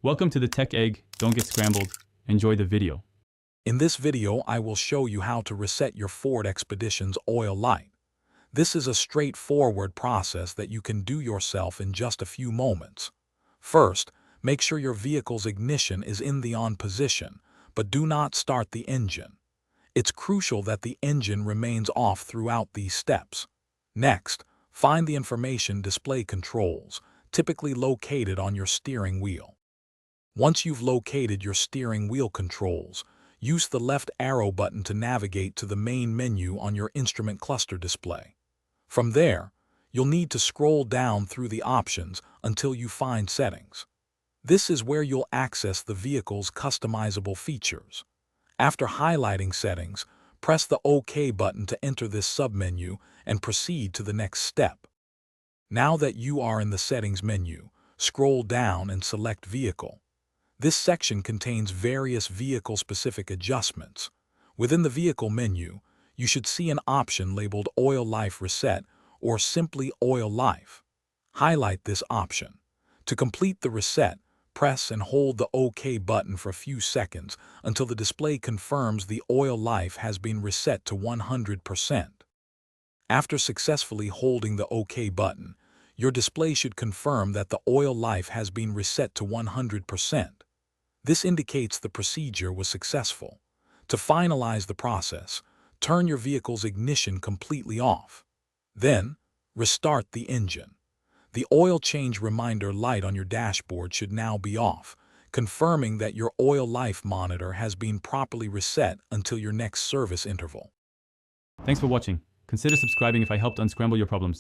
Welcome to the Tech Egg. Don't get scrambled. Enjoy the video. In this video, I will show you how to reset your Ford Expedition's oil light. This is a straightforward process that you can do yourself in just a few moments. First, make sure your vehicle's ignition is in the on position, but do not start the engine. It's crucial that the engine remains off throughout these steps. Next, find the information display controls, typically located on your steering wheel. Once you've located your steering wheel controls, use the left arrow button to navigate to the main menu on your instrument cluster display. From there, you'll need to scroll down through the options until you find Settings. This is where you'll access the vehicle's customizable features. After highlighting Settings, press the OK button to enter this submenu and proceed to the next step. Now that you are in the Settings menu, scroll down and select Vehicle. This section contains various vehicle-specific adjustments. Within the Vehicle menu, you should see an option labeled Oil Life Reset or simply Oil Life. Highlight this option. To complete the reset, press and hold the OK button for a few seconds until the display confirms the oil life has been reset to 100%. After successfully holding the OK button, your display should confirm that the oil life has been reset to 100%. This indicates the procedure was successful. To finalize the process, turn your vehicle's ignition completely off. Then, restart the engine. The oil change reminder light on your dashboard should now be off, confirming that your oil life monitor has been properly reset until your next service interval. Thanks for watching. Consider subscribing if I helped unscramble your problems.